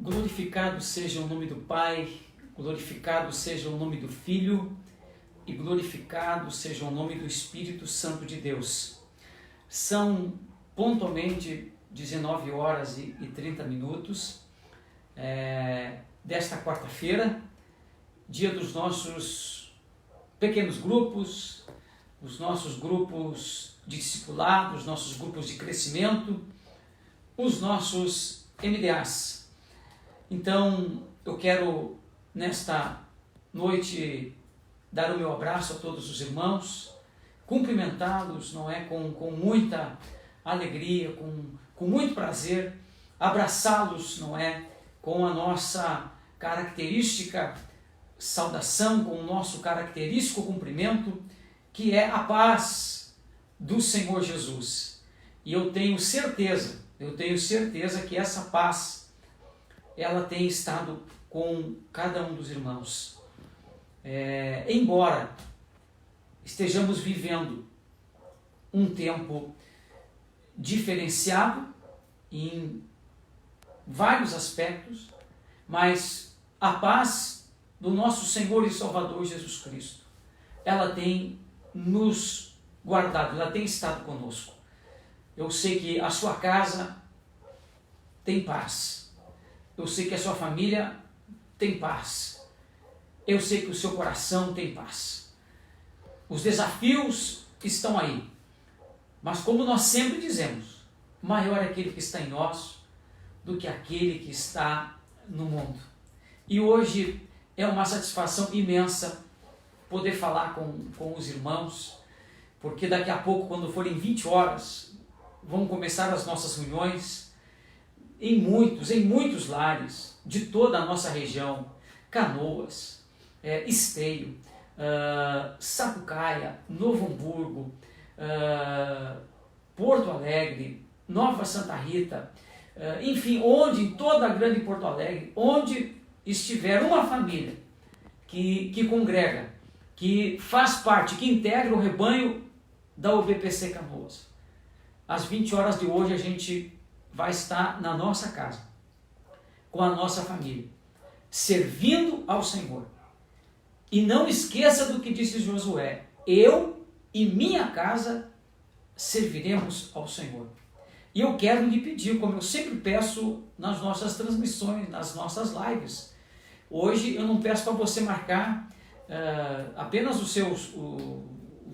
Glorificado seja o nome do Pai, glorificado seja o nome do Filho e glorificado seja o nome do Espírito Santo de Deus. São pontualmente 19 horas e 30 minutos desta quarta-feira, dia dos nossos pequenos grupos, os nossos grupos de discipulado, os nossos grupos de crescimento, os nossos MDAs. Então, eu quero, nesta noite, dar o meu abraço a todos os irmãos, cumprimentá-los, não é, com muita alegria, com muito prazer, abraçá-los, não é, com a nossa característica saudação, com o nosso característico cumprimento, que é a paz do Senhor Jesus. E eu tenho certeza que essa paz ela tem estado com cada um dos irmãos. Embora estejamos vivendo um tempo diferenciado em vários aspectos, mas a paz do nosso Senhor e Salvador Jesus Cristo, ela tem nos guardado, ela tem estado conosco. Eu sei que a sua casa tem paz. Eu sei que a sua família tem paz. Eu sei que o seu coração tem paz. Os desafios estão aí. Mas como nós sempre dizemos, maior é aquele que está em nós do que aquele que está no mundo. E hoje é uma satisfação imensa poder falar com os irmãos, porque daqui a pouco, quando forem 20 horas, vão começar as nossas reuniões em muitos lares de toda a nossa região, Canoas, Esteio, Sapucaia, Novo Hamburgo, Porto Alegre, Nova Santa Rita, enfim, onde em toda a grande Porto Alegre, onde estiver uma família que congrega, que faz parte, que integra o rebanho da UBPC Canoas. Às 20 horas de hoje a gente vai estar na nossa casa, com a nossa família, servindo ao Senhor. E não esqueça do que disse Josué: eu e minha casa serviremos ao Senhor. E eu quero lhe pedir, como eu sempre peço nas nossas transmissões, nas nossas lives. Hoje eu não peço para você marcar apenas os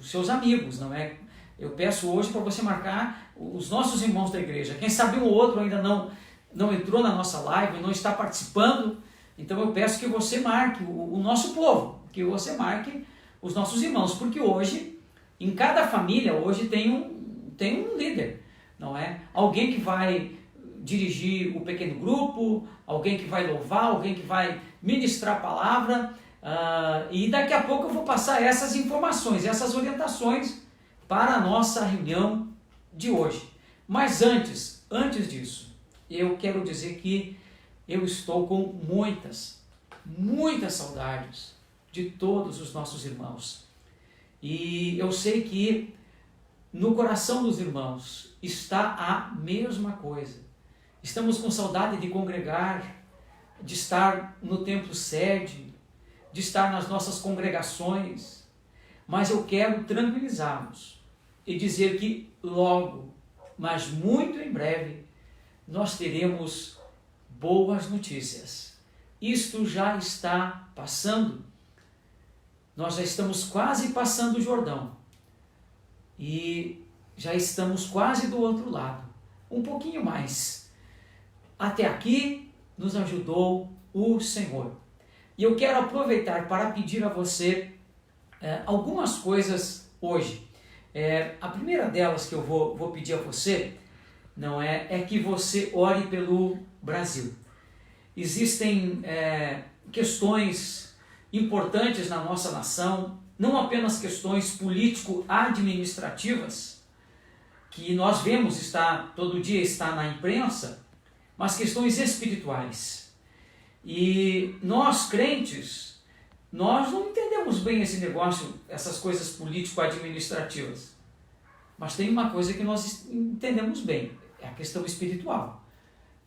seus amigos, não é? Eu peço hoje para você marcar os nossos irmãos da igreja. Quem sabe um ou outro ainda não entrou na nossa live, não está participando, então eu peço que você marque o nosso povo, que você marque os nossos irmãos, porque hoje, em cada família, hoje tem um líder, não é? Alguém que vai dirigir o pequeno grupo, alguém que vai louvar, alguém que vai ministrar a palavra, e daqui a pouco eu vou passar essas informações, essas orientações para a nossa reunião de hoje. Mas antes disso, eu quero dizer que eu estou com muitas saudades de todos os nossos irmãos. E eu sei que no coração dos irmãos está a mesma coisa. Estamos com saudade de congregar, de estar no templo sede, de estar nas nossas congregações, mas eu quero tranquilizá-los e dizer que logo, mas muito em breve, nós teremos boas notícias. Isto já está passando, nós já estamos quase passando o Jordão e já estamos quase do outro lado, um pouquinho mais. Até aqui nos ajudou o Senhor. E eu quero aproveitar para pedir a você algumas coisas hoje. A primeira delas que eu vou pedir a você não é que você ore pelo Brasil. Existem questões importantes na nossa nação, não apenas questões político-administrativas, que nós vemos todo dia está na imprensa, mas questões espirituais. E nós, crentes, nós não entendemos bem esse negócio, essas coisas político-administrativas. Mas tem uma coisa que nós entendemos bem, é a questão espiritual.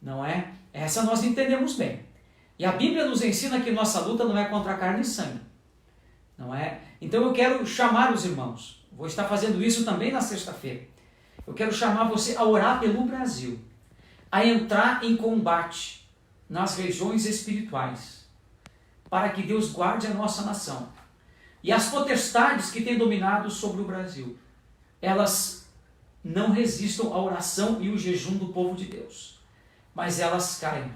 não é? Essa nós entendemos bem. E a Bíblia nos ensina que nossa luta não é contra carne e sangue, não é? Então eu quero chamar os irmãos, vou estar fazendo isso também na sexta-feira. Eu quero chamar você a orar pelo Brasil, a entrar em combate nas regiões espirituais, para que Deus guarde a nossa nação. E as potestades que têm dominado sobre o Brasil, elas não resistam à oração e o jejum do povo de Deus, mas elas caiam,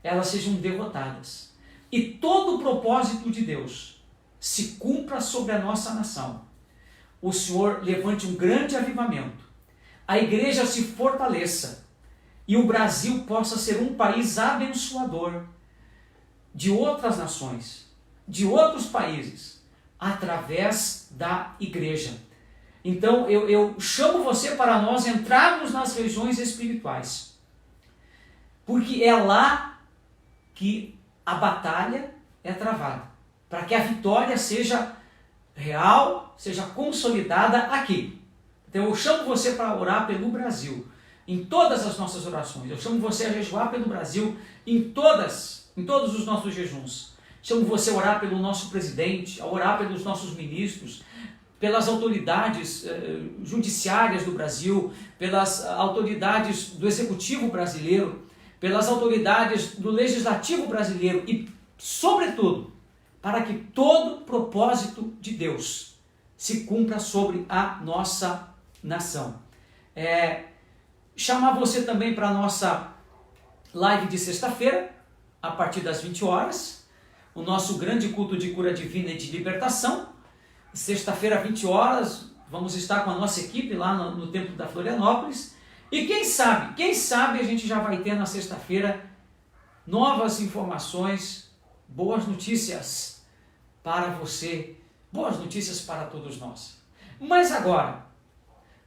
elas sejam derrotadas. E todo o propósito de Deus se cumpra sobre a nossa nação. O Senhor levante um grande avivamento, a igreja se fortaleça e o Brasil possa ser um país abençoador de outras nações, de outros países, através da igreja. Então eu chamo você para nós entrarmos nas regiões espirituais, porque é lá que a batalha é travada, para que a vitória seja real, seja consolidada aqui. Então eu chamo você para orar pelo Brasil, em todas as nossas orações. Eu chamo você a jejuar pelo Brasil em todos os nossos jejuns. Chamo você a orar pelo nosso presidente, a orar pelos nossos ministros, pelas autoridades judiciárias do Brasil, pelas autoridades do executivo brasileiro, pelas autoridades do legislativo brasileiro e, sobretudo, para que todo propósito de Deus se cumpra sobre a nossa nação. Chamar você também para a nossa live de sexta-feira, a partir das 20 horas, o nosso grande culto de cura divina e de libertação. Sexta-feira, 20 horas, vamos estar com a nossa equipe lá no Templo da Florianópolis. E quem sabe a gente já vai ter na sexta-feira novas informações, boas notícias para você, boas notícias para todos nós. Mas agora,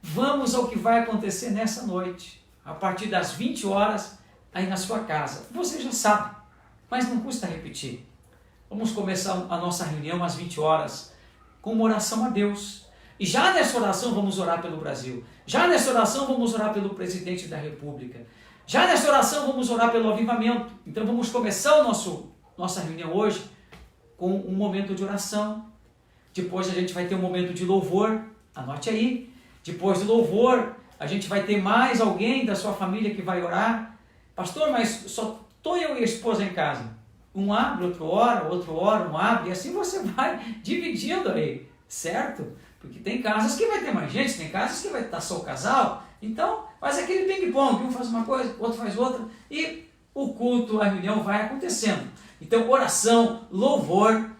vamos ao que vai acontecer nessa noite, a partir das 20 horas, aí na sua casa. Você já sabe, mas não custa repetir. Vamos começar a nossa reunião às 20 horas com uma oração a Deus. E já nessa oração vamos orar pelo Brasil. Já nessa oração vamos orar pelo presidente da República. Já nessa oração vamos orar pelo avivamento. Então vamos começar nossa reunião hoje com um momento de oração. Depois a gente vai ter um momento de louvor. Anote aí. Depois do louvor, a gente vai ter mais alguém da sua família que vai orar. Pastor, mas só estou eu e a esposa em casa. Um abre, outro ora, um abre, e assim você vai dividindo aí, certo? Porque tem casas que vai ter mais gente, tem casas que vai estar só o casal. Então, faz aquele ping-pong, um faz uma coisa, outro faz outra, e o culto, a reunião vai acontecendo. Então, oração, louvor.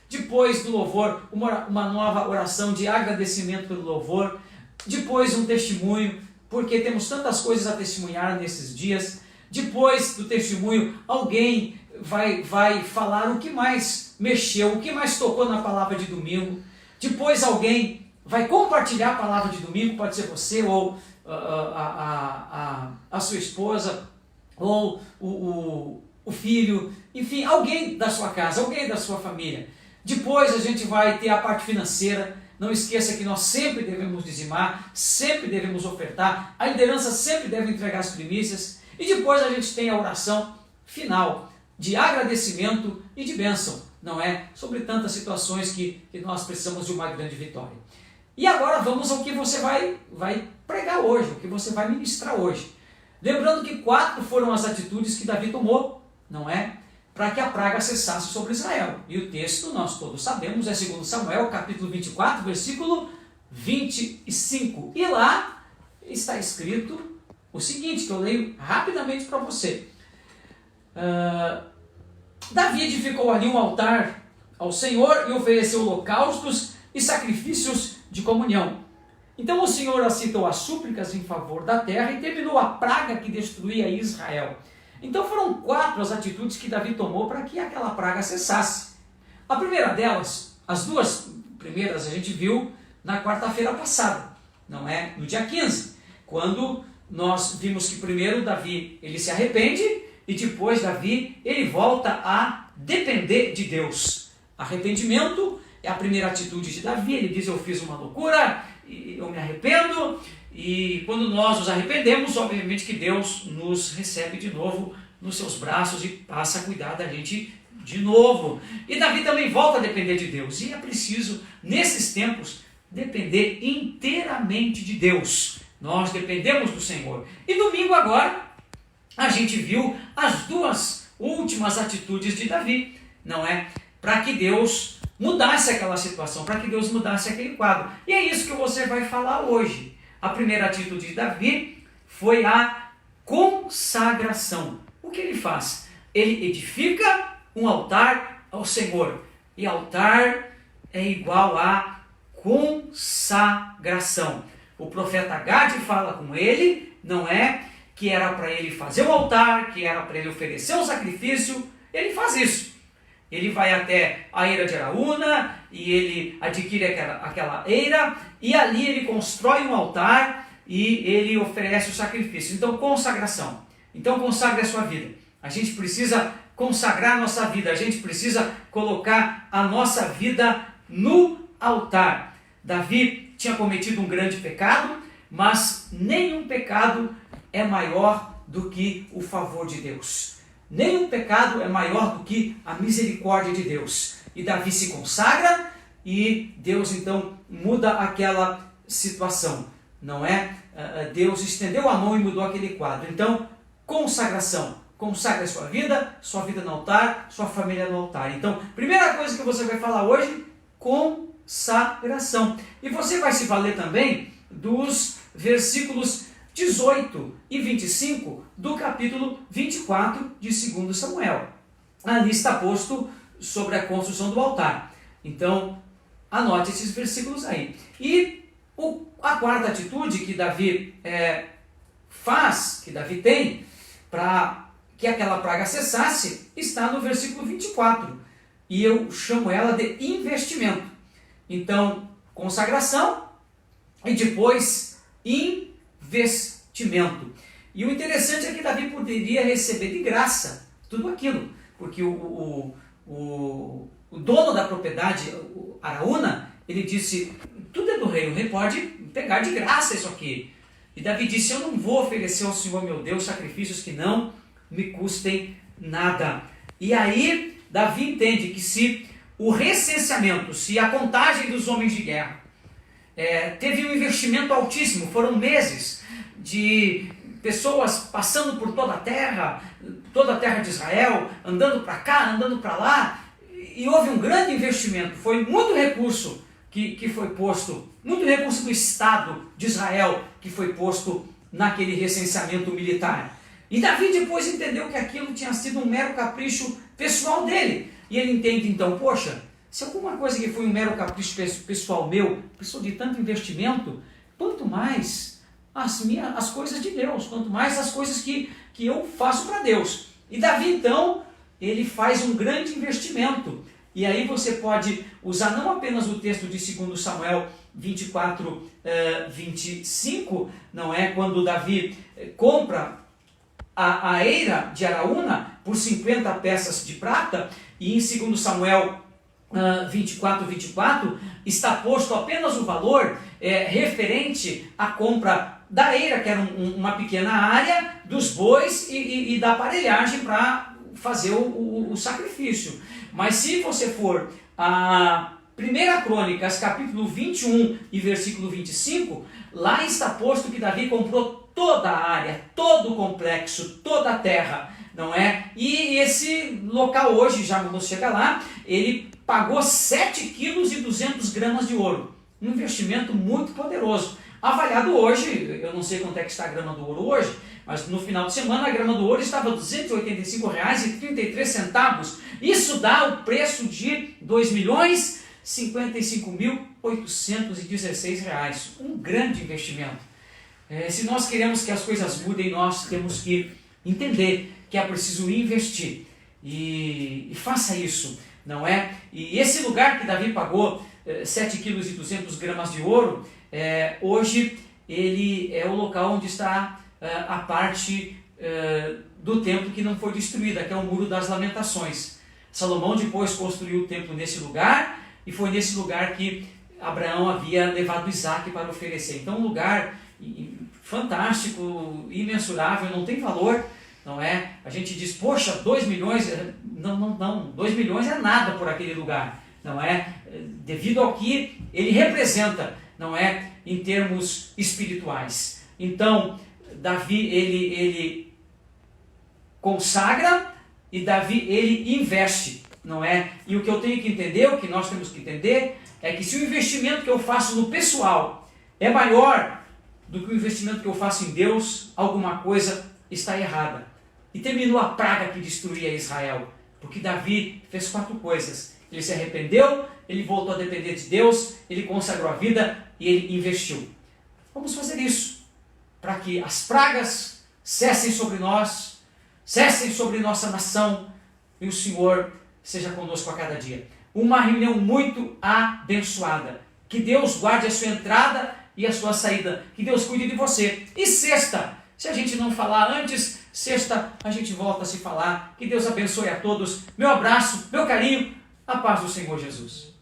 Depois do louvor, uma nova oração de agradecimento pelo louvor. Depois um testemunho, porque temos tantas coisas a testemunhar nesses dias. Depois do testemunho, alguém vai falar o que mais mexeu, o que mais tocou na palavra de domingo. Depois alguém vai compartilhar a palavra de domingo, pode ser você ou a sua esposa, ou o filho, enfim, alguém da sua casa, alguém da sua família. Depois a gente vai ter a parte financeira. Não esqueça que nós sempre devemos dizimar, sempre devemos ofertar, a liderança sempre deve entregar as primícias, e depois a gente tem a oração final de agradecimento e de bênção, não é? Sobre tantas situações que nós precisamos de uma grande vitória. E agora vamos ao que você vai pregar hoje, o que você vai ministrar hoje. Lembrando que 4 foram as atitudes que Davi tomou, não é? Para que a praga cessasse sobre Israel. E o texto, nós todos sabemos, é 2 Samuel, capítulo 24, versículo 25. E lá está escrito o seguinte, que eu leio rapidamente para você. Davi edificou ali um altar ao Senhor e ofereceu holocaustos e sacrifícios de comunhão. Então o Senhor aceitou as súplicas em favor da terra e terminou a praga que destruía Israel. Então foram 4 as atitudes que Davi tomou para que aquela praga cessasse. A primeira delas, as 2 primeiras a gente viu na quarta-feira passada, não é? No dia 15, quando nós vimos que primeiro Davi ele se arrepende e depois Davi ele volta a depender de Deus. Arrependimento é a primeira atitude de Davi. Ele diz: eu fiz uma loucura, eu me arrependo, e quando nós nos arrependemos, obviamente que Deus nos recebe de novo nos seus braços e passa a cuidar da gente de novo. E Davi também volta a depender de Deus, e é preciso, nesses tempos, depender inteiramente de Deus. Nós dependemos do Senhor. E domingo agora, a gente viu as duas últimas atitudes de Davi, não é? Para que Deus mudasse aquela situação, para que Deus mudasse aquele quadro. E é isso que você vai falar hoje. A primeira atitude de Davi foi a consagração. O que ele faz? Ele edifica um altar ao Senhor. E altar é igual a consagração. O profeta Gade fala com ele, não é? Que era para ele fazer o altar, que era para ele oferecer um sacrifício. Ele faz isso. Ele vai até a eira de Araúna e ele adquire aquela eira e ali ele constrói um altar e ele oferece o sacrifício. Então, consagração. Então, consagre a sua vida. A gente precisa consagrar a nossa vida, a gente precisa colocar a nossa vida no altar. Davi tinha cometido um grande pecado, mas nenhum pecado é maior do que o favor de Deus. Nenhum pecado é maior do que a misericórdia de Deus. E Davi se consagra e Deus então muda aquela situação, não é? Deus estendeu a mão e mudou aquele quadro. Então, consagração. Consagre a sua vida no altar, sua família no altar. Então, primeira coisa que você vai falar hoje, consagração. E você vai se valer também dos versículos 18 e 25 do capítulo 24 de 2 Samuel. Ali está posto sobre a construção do altar. Então, anote esses versículos aí. E a quarta atitude que Davi faz, que Davi tem, para que aquela praga cessasse, está no versículo 24. E eu chamo ela de investimento. Então, consagração e depois investimento. E o interessante é que Davi poderia receber de graça tudo aquilo, porque o dono da propriedade, o Araúna, ele disse, tudo é do rei, o rei pode pegar de graça isso aqui. E Davi disse, eu não vou oferecer ao Senhor meu Deus sacrifícios que não me custem nada. E aí Davi entende que se o recenseamento, se a contagem dos homens de guerra teve um investimento altíssimo, foram meses de pessoas passando por toda a terra de Israel, andando para cá, andando para lá, e houve um grande investimento, foi muito recurso que foi posto, muito recurso do Estado de Israel que foi posto naquele recenseamento militar. E Davi depois entendeu que aquilo tinha sido um mero capricho pessoal dele. E ele entende então, poxa, se alguma coisa que foi um mero capricho pessoal meu, precisou de tanto investimento, quanto mais as coisas de Deus, quanto mais as coisas que eu faço para Deus. E Davi então, ele faz um grande investimento. E aí você pode usar não apenas o texto de 2 Samuel 24, 25, não é? Quando Davi compra a eira de Araúna por 50 peças de prata, e em 2 Samuel 24 está posto apenas o valor referente à compra da eira, que era uma pequena área, dos bois e da aparelhagem para fazer o sacrifício. Mas se você for a 1 Crônicas, capítulo 21 e versículo 25, lá está posto que Davi comprou toda a área, todo o complexo, toda a terra, não é? E esse local hoje, já vamos chegar lá, ele pagou 7,2 kg de ouro. Um investimento muito poderoso. Avaliado hoje, eu não sei quanto é que está a grama do ouro hoje, mas no final de semana a grama do ouro estava R$ 285,33. Isso dá o preço de R$ 2.055.816. Um grande investimento. Se nós queremos que as coisas mudem, nós temos que entender que é preciso investir. E faça isso, não é? E esse lugar que Davi pagou 7,2 kg de ouro, hoje ele é o local onde está a parte do templo que não foi destruída, que é o Muro das Lamentações. Salomão depois construiu o templo nesse lugar, e foi nesse lugar que Abraão havia levado Isaque para oferecer. Então um lugar fantástico, imensurável, não tem valor, não é? A gente diz, poxa, 2 milhões, não, 2 milhões é nada por aquele lugar, não é? Devido ao que ele representa, não é? Em termos espirituais. Então, Davi, ele consagra e Davi, ele investe, não é? E o que eu tenho que entender, o que nós temos que entender, é que se o investimento que eu faço no pessoal é maior do que o investimento que eu faço em Deus, alguma coisa está errada. E terminou a praga que destruía Israel, porque Davi fez 4 coisas. Ele se arrependeu, ele voltou a depender de Deus, ele consagrou a vida e ele investiu. Vamos fazer isso, para que as pragas cessem sobre nós, cessem sobre nossa nação, e o Senhor seja conosco a cada dia. Uma reunião muito abençoada. Que Deus guarde a sua entrada e a sua saída. Que Deus cuide de você. E sexta, se a gente não falar antes, sexta a gente volta a se falar. Que Deus abençoe a todos. Meu abraço, meu carinho, a paz do Senhor Jesus.